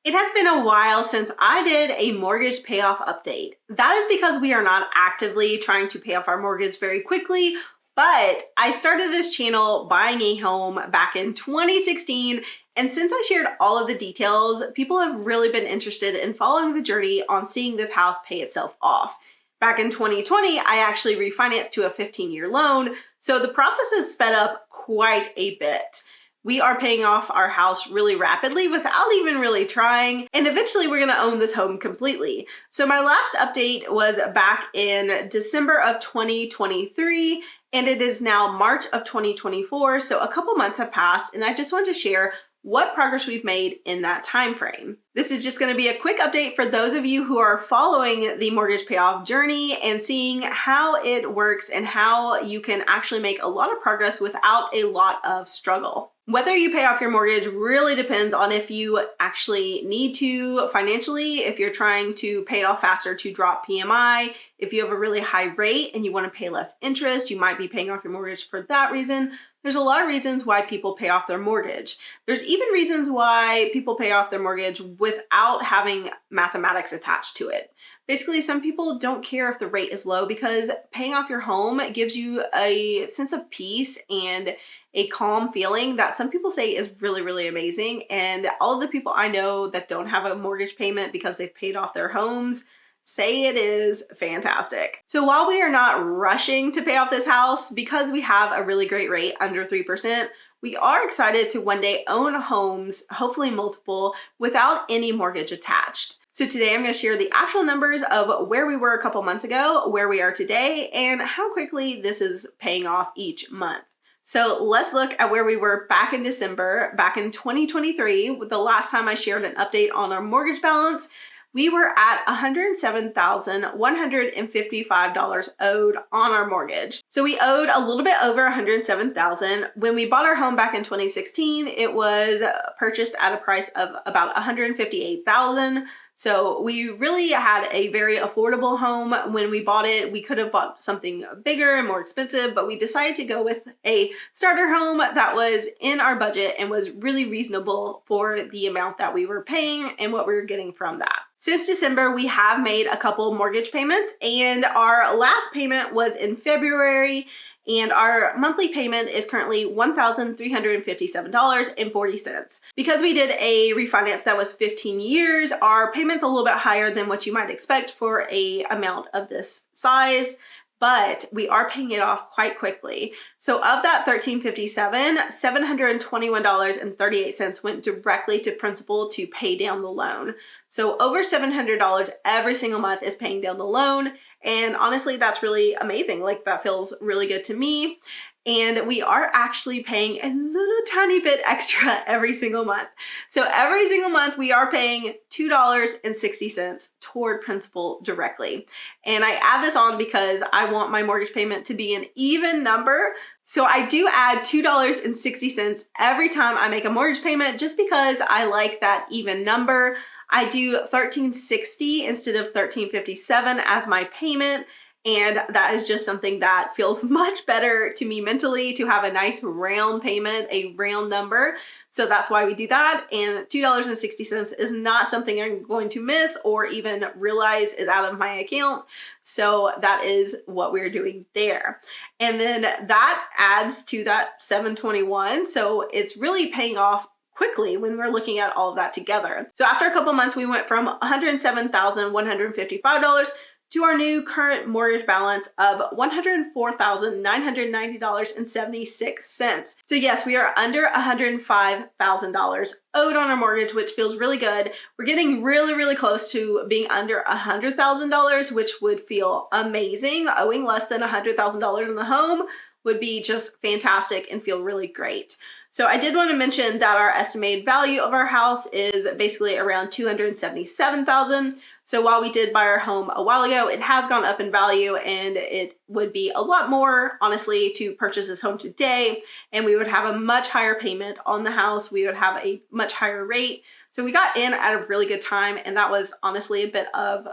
It has been a while since I did a mortgage payoff update. That is because we are not actively trying to pay off our mortgage very quickly, but I started this channel buying a home back in 2016, and since I shared all of the details, people have really been interested in following the journey on seeing this house pay itself off. Back in 2020, I actually refinanced to a 15-year loan, so the process has sped up quite a bit. We are paying off our house really rapidly without even really trying, and eventually we're gonna own this home completely. So my last update was back in December of 2023, and it is now March of 2024, so a couple months have passed, and I just wanted to share what progress we've made in that time frame. This is just going to be a quick update for those of you who are following the mortgage payoff journey and seeing how it works and how you can actually make a lot of progress without a lot of struggle. Whether you pay off your mortgage really depends on if you actually need to financially, if you're trying to pay it off faster to drop PMI, if you have a really high rate and you want to pay less interest, you might be paying off your mortgage for that reason. There's a lot of reasons why people pay off their mortgage. There's even reasons why people pay off their mortgage without having mathematics attached to it. Basically, some people don't care if the rate is low because paying off your home gives you a sense of peace and a calm feeling that some people say is really, really amazing. And all of the people I know that don't have a mortgage payment because they've paid off their homes say it is fantastic. So while we are not rushing to pay off this house because we have a really great rate under 3%, we are excited to one day own homes, hopefully multiple, without any mortgage attached. So today I'm going to share the actual numbers of where we were a couple months ago, where we are today, and how quickly this is paying off each month. So let's look at where we were back in December, back in 2023, the last time I shared an update on our mortgage balance. We were at $107,155 owed on our mortgage. So we owed a little bit over $107,000. When we bought our home back in 2016, it was purchased at a price of about $158,000. So we really had a very affordable home when we bought it. We could have bought something bigger and more expensive, but we decided to go with a starter home that was in our budget and was really reasonable for the amount that we were paying and what we were getting from that. Since December, we have made a couple mortgage payments, and our last payment was in February, and our monthly payment is currently $1,357.40. Because we did a refinance that was 15 years, our payment's a little bit higher than what you might expect for an amount of this size, but we are paying it off quite quickly. So of that $1,357, $721.38 went directly to principal to pay down the loan. So over $700 every single month is paying down the loan. And honestly, that's really amazing. Like, that feels really good to me. And we are actually paying a little tiny bit extra every single month. So every single month we are paying $2.60 toward principal directly. And I add this on because I want my mortgage payment to be an even number. So I do add $2.60 every time I make a mortgage payment just because I like that even number. I do $1,360 instead of $1,357 as my payment. And that is just something that feels much better to me mentally, to have a nice round payment, a round number. So that's why we do that. And $2.60 is not something I'm going to miss or even realize is out of my account. So that is what we're doing there. And then that adds to that $721. So it's really paying off quickly when we're looking at all of that together. So after a couple months, we went from $107,155 to our new current mortgage balance of $104,990.76. So yes, we are under $105,000 owed on our mortgage, which feels really good. We're getting really, really close to being under $100,000, which would feel amazing. Owing less than $100,000 in the home would be just fantastic and feel really great. So I did want to mention that our estimated value of our house is basically around $277,000. So while we did buy our home a while ago, it has gone up in value, and it would be a lot more, honestly, to purchase this home today, and we would have a much higher payment on the house. We would have a much higher rate. So we got in at a really good time, and that was honestly a bit of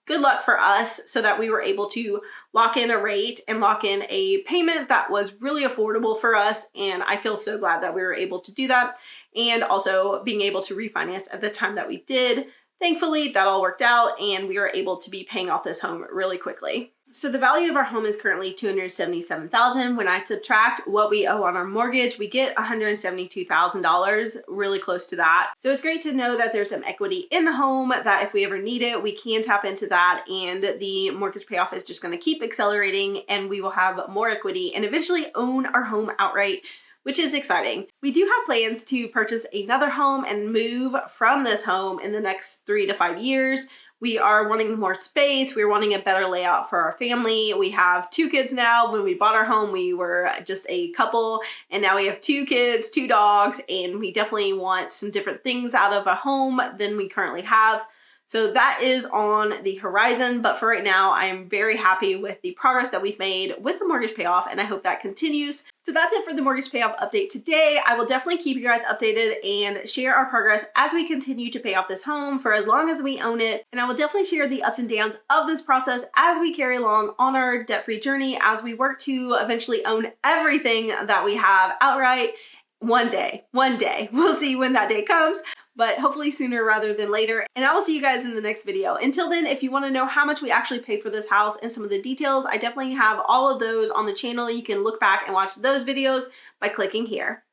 good luck for us so that we were able to lock in a rate and lock in a payment that was really affordable for us. And I feel so glad that we were able to do that. And also being able to refinance at the time that we did. Thankfully, that all worked out and we were able to be paying off this home really quickly. So the value of our home is currently $277,000. When I subtract what we owe on our mortgage, we get $172,000, really close to that. So it's great to know that there's some equity in the home, that if we ever need it, we can tap into that, and the mortgage payoff is just going to keep accelerating and we will have more equity and eventually own our home outright, which is exciting. We do have plans to purchase another home and move from this home in the next 3 to 5 years. We are wanting more space. We're wanting a better layout for our family. We have 2 kids now. When we bought our home, we were just a couple, and now we have 2 kids, 2 dogs, and we definitely want some different things out of a home than we currently have. So that is on the horizon, but for right now, I'm very happy with the progress that we've made with the mortgage payoff, and I hope that continues. So that's it for the mortgage payoff update today. I will definitely keep you guys updated and share our progress as we continue to pay off this home for as long as we own it. And I will definitely share the ups and downs of this process as we carry along on our debt-free journey, as we work to eventually own everything that we have outright. One day. We'll see when that day comes, but hopefully sooner rather than later. And I will see you guys in the next video. Until then, if you want to know how much we actually paid for this house and some of the details, I definitely have all of those on the channel. You can look back and watch those videos by clicking here.